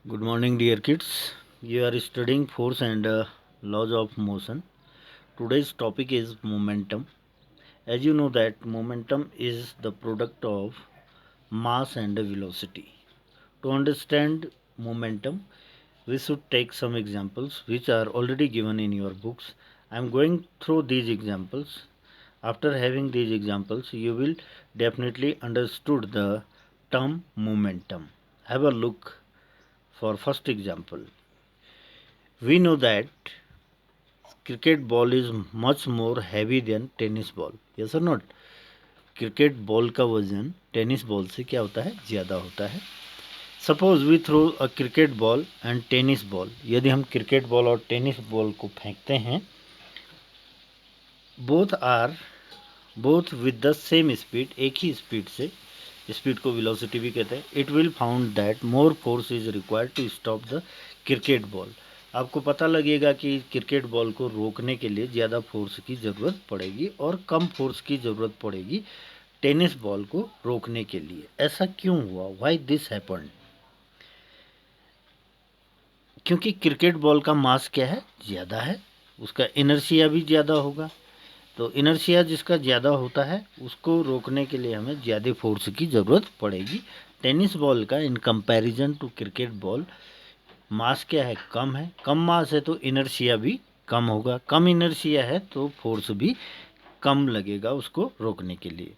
Good morning, dear kids. You are studying force and laws of motion. Today's topic is momentum. As you know that momentum is the product of mass and velocity. To understand momentum, we should take some examples which are already given in your books. I am going through these examples. After having these examples, you will definitely understood the term momentum. Have a look for first example. We know that cricket ball is much more heavy than tennis ball, yes और not. Cricket ball का वजन tennis ball से क्या होता है, ज़्यादा होता है। Suppose we throw a cricket ball and tennis ball, यदि हम क्रिकेट बॉल और टेनिस बॉल को फेंकते हैं, both with the same speed, एक ही स्पीड से, स्पीड को वेलोसिटी भी कहते हैं, it will found that more force is required to stop the cricket ball. आपको पता लगेगा कि क्रिकेट बॉल को रोकने के लिए ज़्यादा फोर्स की ज़रूरत पड़ेगी और कम फोर्स की ज़रूरत पड़ेगी टेनिस बॉल को रोकने के लिए। ऐसा क्यों हुआ, व्हाई दिस हैपेंड? क्योंकि क्रिकेट बॉल का मास क्या है, ज़्यादा है, उसका इनर्शिया भी ज़्यादा होगा। तो इनर्शिया जिसका ज़्यादा होता है उसको रोकने के लिए हमें ज़्यादा फोर्स की ज़रूरत पड़ेगी। टेनिस बॉल का in comparison to cricket ball mass क्या है, कम है। कम मास है तो इनर्शिया भी कम होगा, कम इनर्शिया है तो फोर्स भी कम लगेगा उसको रोकने के लिए।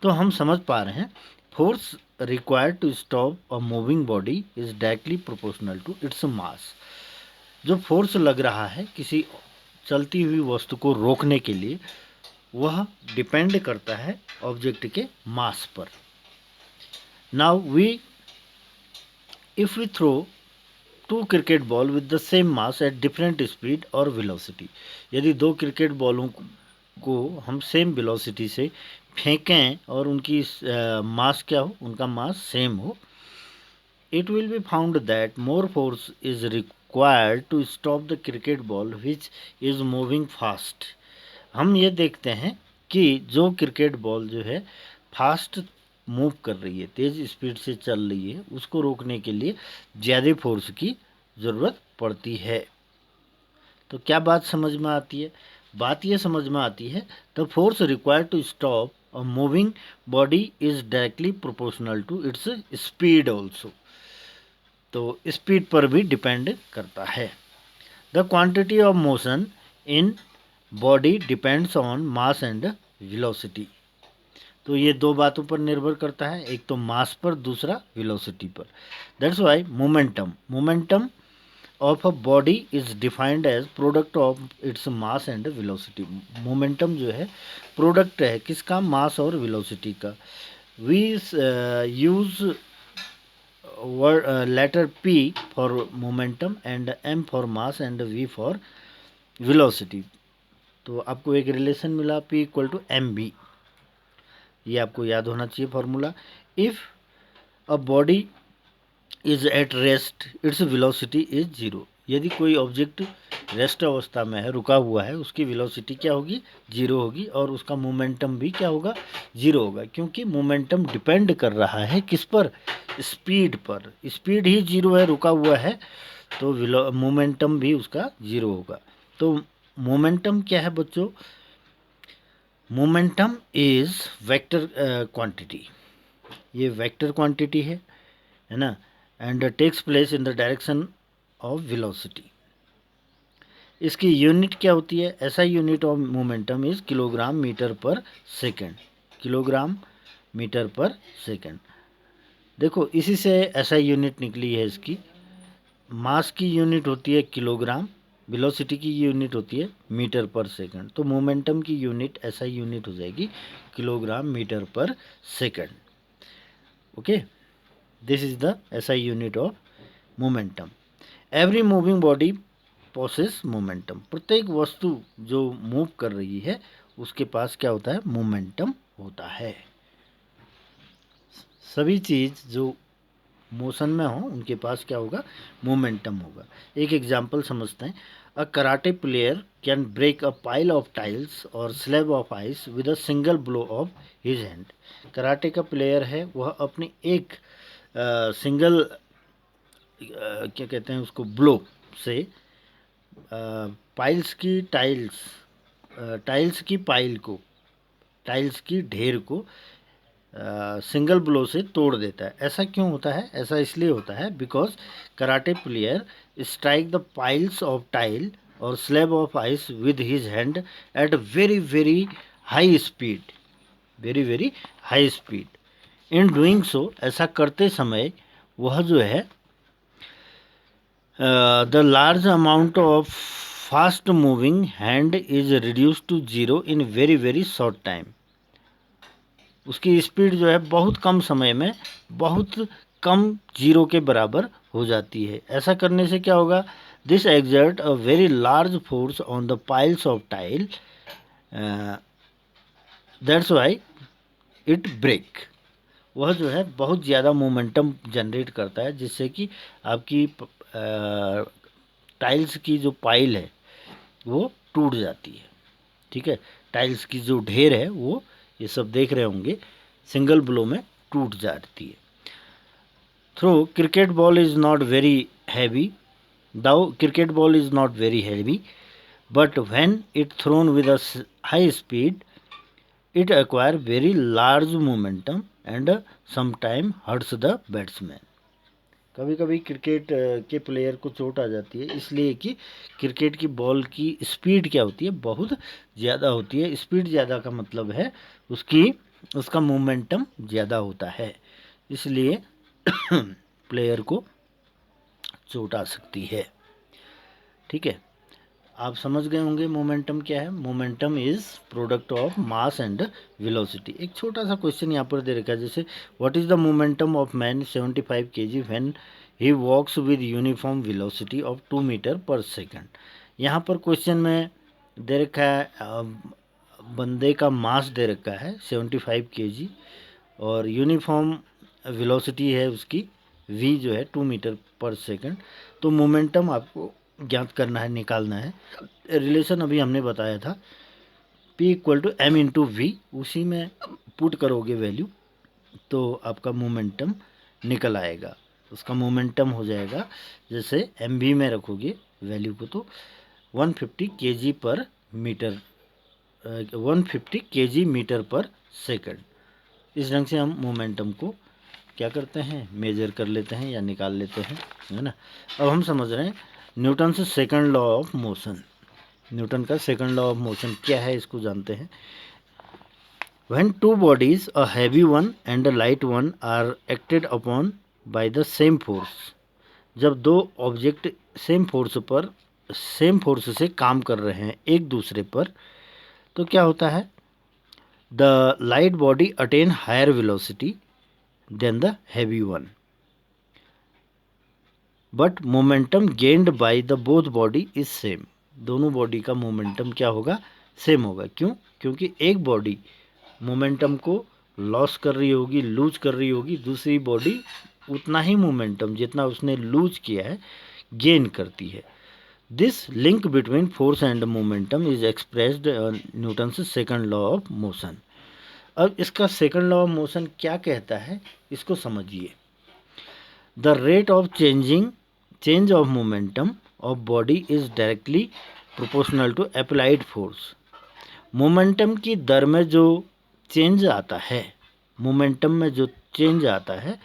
तो हम समझ पा रहे हैं force required to stop a moving body is directly proportional to its mass. जो फोर्स लग रहा है किसी चलती हुई वस्तु को रोकने के लिए, वह डिपेंड करता है ऑब्जेक्ट के मास पर। Now if we throw two cricket ball with the same mass at different speed और वेलोसिटी, यदि दो क्रिकेट बॉलों को हम सेम वेलोसिटी से फेंकें और उनकी मास क्या हो, उनका मास सेम हो, it will be found that more force is required to stop the cricket ball which is moving fast। हम ये देखते हैं कि जो क्रिकेट बॉल जो है फास्ट मूव कर रही है, तेज़ स्पीड से चल रही है, उसको रोकने के लिए ज़्यादा फोर्स की ज़रूरत पड़ती है। तो क्या बात समझ में आती है? बात ये समझ में आती है the force required to stop a moving body is directly proportional to its speed also. तो स्पीड पर भी डिपेंड करता है। The quantity of motion in body depends on mass and velocity. तो ये दो बातों पर निर्भर करता है, एक तो मास पर, दूसरा वेलोसिटी पर। That's why momentum of a body is defined as product of its mass and velocity. Momentum जो है प्रोडक्ट है किसका, मास और वेलोसिटी का। We use letter P for momentum and M for mass and V for velocity। तो आपको एक relation मिला P equal to m b, ये आपको याद होना चाहिए formula. If a body is at rest its velocity is zero. यदि कोई ऑब्जेक्ट रेस्ट अवस्था में है, रुका हुआ है, उसकी वेलोसिटी क्या होगी, जीरो होगी, और उसका मोमेंटम भी क्या होगा, जीरो होगा, क्योंकि मोमेंटम डिपेंड कर रहा है किस पर, स्पीड पर। स्पीड ही जीरो है, रुका हुआ है, तो मोमेंटम भी उसका जीरो होगा। तो मोमेंटम क्या है बच्चों? मोमेंटम इज वेक्टर क्वांटिटी, ये वेक्टर क्वांटिटी है ना, and takes place in the direction of velocity. इसकी यूनिट क्या होती है? SI unit of momentum is kilogram metre per second, kilogram metre per second. देखो इसी से ऐसा यूनिट निकली है इसकी। मास की यूनिट होती है किलोग्राम, वेलोसिटी की यूनिट होती है मीटर पर सेकेंड, तो मोमेंटम की यूनिट ऐसा यूनिट हो जाएगी kilogram metre per second. Okay, this is the SI unit of momentum. Every moving body possess momentum. प्रत्येक वस्तु जो मूव कर रही है उसके पास क्या होता है, मोमेंटम होता है। सभी चीज़ जो मोशन में हो उनके पास क्या होगा, मोमेंटम होगा। एक एग्जांपल समझते हैं। A karate player can break a pile of tiles और slab of ice with a single blow of his hand. Karate का प्लेयर है, वह अपनी एक सिंगल क्या कहते हैं उसको, ब्लो से टाइल्स की पाइल को, टाइल्स की ढेर को सिंगल ब्लो से तोड़ देता है। ऐसा क्यों होता है? ऐसा इसलिए होता है because karate player strike the piles of tile और slab of ice with his hand at very very high speed, very very high speed. In doing so, ऐसा करते समय वह जो है the large amount of fast moving hand is reduce to zero in very very short time. उसकी speed जो है बहुत कम समय में बहुत कम जीरो के बराबर हो जाती है। ऐसा करने से क्या होगा? This exert a very large force on the piles of tile, that's why it break. वह जो है बहुत ज़्यादा मोमेंटम जनरेट करता है, जिससे कि आपकी टाइल्स की जो पाइल है वो टूट जाती है। ठीक है, टाइल्स की जो ढेर है वो, ये सब देख रहे होंगे, सिंगल ब्लो में टूट जाती है। Throw cricket ball is not very heavy, though cricket ball is not very heavy, but when it thrown with a high speed it acquire very large momentum and sometime hurts the batsman। कभी कभी cricket के player को चोट आ जाती है, इसलिए कि cricket की बॉल की स्पीड क्या होती है? बहुत ज़्यादा होती है। स्पीड ज़्यादा का मतलब है उसका मोमेंटम ज़्यादा होता है, इसलिए प्लेयर को चोट आ सकती है। ठीक है, आप समझ गए होंगे मोमेंटम क्या है। Momentum is product of mass and velocity. एक छोटा सा क्वेश्चन यहाँ पर दे रखा है, जैसे what is the momentum of man 75 kg when he walks with uniform velocity of 2 metre per second. यहाँ पर क्वेश्चन में दे रखा है बंदे का मास दे रखा है 75 kg और यूनिफॉर्म वेलोसिटी है उसकी v जो है 2 मीटर पर सेकंड। तो मोमेंटम आपको ज्ञात करना है, निकालना है। रिलेशन अभी हमने बताया था, P equal to m into v, उसी में पुट करोगे वैल्यू तो आपका मोमेंटम निकल आएगा। उसका मोमेंटम हो जाएगा, जैसे एम वी में रखोगे वैल्यू को तो 150 kg पर metre, 150 kg metre per second. इस ढंग से हम मोमेंटम को क्या करते हैं? मेजर कर लेते हैं या निकाल लेते हैं, है ना। अब हम समझ रहे हैं न्यूटन से second law of motion. Newton का सेकंड लॉ ऑफ मोशन क्या है, इसको जानते हैं। When two bodies, a heavy one and a light one, are acted upon by the same force. जब दो ऑब्जेक्ट सेम फोर्स से काम कर रहे हैं एक दूसरे पर, तो क्या होता है? The light body attain higher velocity than the heavy one, but momentum gained by the both body is same. दोनों बॉडी का मोमेंटम क्या होगा? सेम होगा। क्यों? क्योंकि एक बॉडी मोमेंटम को लॉस कर रही होगी, लूज कर रही होगी, दूसरी बॉडी उतना ही मोमेंटम जितना उसने लूज किया है गेन करती है। This link between force and momentum is expressed Newton से सेकंड लॉ ऑफ मोशन। अब इसका सेकंड लॉ ऑफ मोशन क्या कहता है, इसको समझिए। The rate of change of momentum of body is directly proportional to applied force। Momentum की दर में जो चेंज आता है, मोमेंटम में जो चेंज आता है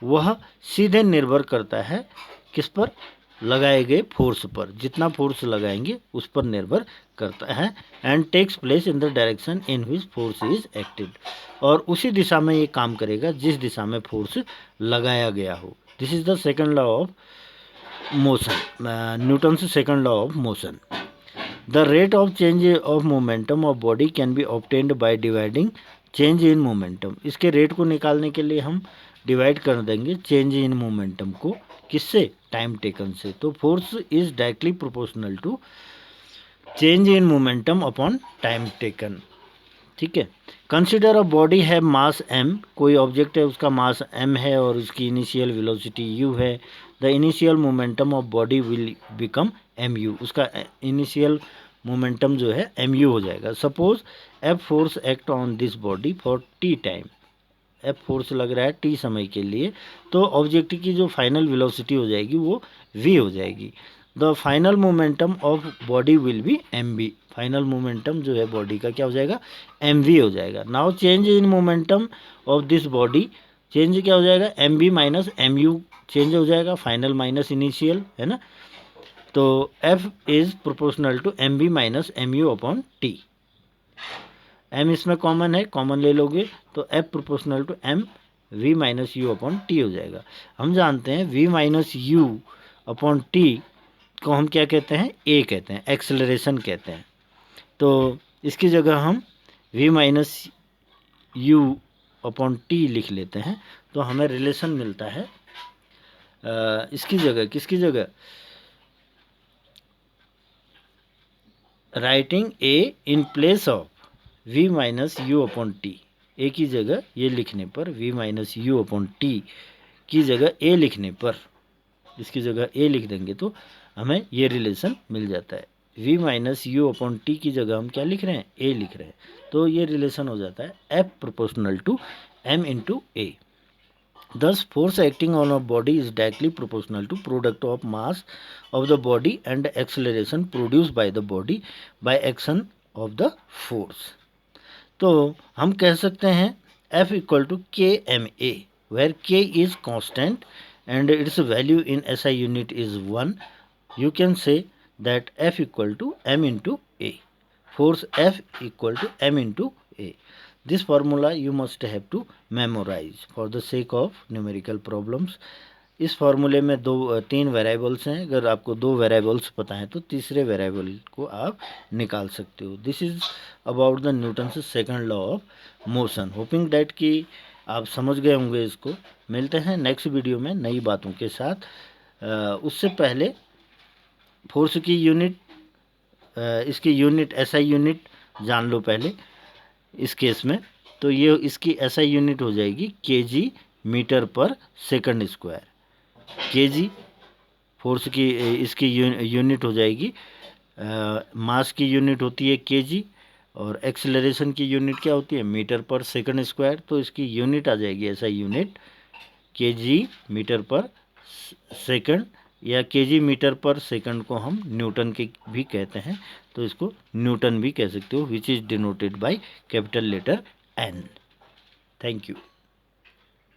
वह सीधे निर्भर करता है किस पर? लगाए गए फोर्स पर। जितना फोर्स लगाएंगे उस पर निर्भर करता है। And takes place in the direction in which force is acted, और उसी दिशा में ये काम करेगा जिस दिशा में फोर्स लगाया गया हो। This is the second law of motion, Newton से second law of motion. The rate of change of momentum of body can be obtained by dividing change in momentum. इसके रेट को निकालने के लिए हम डिवाइड कर देंगे चेंज इन मोमेंटम को, किससे? टाइम टेकन से। तो force is directly proportional to change in momentum upon time taken. ठीक है। कंसिडर अ बॉडी है मास m, कोई ऑब्जेक्ट है उसका मास m है और उसकी इनिशियल वेलोसिटी u है। The initial momentum of body will become mu, उसका इनिशियल मोमेंटम जो है mu हो जाएगा। Suppose F force act on this body for t time, F force लग रहा है t समय के लिए, तो ऑब्जेक्ट की जो फाइनल वेलोसिटी हो जाएगी वो v हो जाएगी। The final momentum of body will be mv, final momentum जो है बॉडी का क्या हो जाएगा, mv हो जाएगा। Now change in momentum of this body, change क्या हो जाएगा, mv माइनस mu चेंज हो जाएगा, फाइनल माइनस इनिशियल, है ना। तो F is proportional to mv minus mu upon t। m इसमें कॉमन है, कॉमन ले लोगे तो F proportional to m v minus u upon t हो जाएगा। हम जानते हैं v minus u upon t को हम क्या कहते हैं, a कहते हैं, एक्सेलरेशन कहते हैं। तो इसकी जगह हम v minus u upon t लिख लेते हैं, तो हमें रिलेशन मिलता है इसकी जगह, किसकी जगह, writing a in place of v minus u upon T, A की जगह ये लिखने पर, v minus u upon T की जगह a लिखने पर, इसकी जगह a लिख देंगे तो हमें ये रिलेशन मिल जाता है। v minus u upon T की जगह हम क्या लिख रहे हैं, a लिख रहे हैं, तो ये रिलेशन हो जाता है F proportional to m into a। Thus, force acting on a body is directly proportional to product of mass of the body and acceleration produced by the body by action of the force। तो हम कह सकते हैं F equal to K M A, where K is constant and its value in SI unit is 1. You can say that F equal to m into A. Force F equal to m into A. This formula you must have to memorize for the sake of numerical problems. इस फार्मूले में तीन variables हैं, अगर आपको दो variables पता है तो तीसरे वेरिएबल को आप निकाल सकते हो। This is about the Newton's second law of motion. Hopping that कि आप समझ गए होंगे इसको। मिलते हैं नेक्स्ट वीडियो में नई बातों के साथ। उससे पहले फोर्स की यूनिट, इसकी यूनिट एसआई यूनिट जान लो पहले इस केस में। तो ये इसकी एसआई यूनिट हो जाएगी KG metre per second square. KG force की इसकी यूनिट हो जाएगी, मास की यूनिट होती है केजी और एक्सेलरेशन की यूनिट क्या होती है, मीटर पर सेकंड स्क्वायर। तो इसकी यूनिट आ जाएगी SI unit KG metre per second, या केजी मीटर पर सेकंड को हम न्यूटन के भी कहते हैं, तो इसको न्यूटन भी कह सकते हो, which is denoted by capital letter N. Thank you.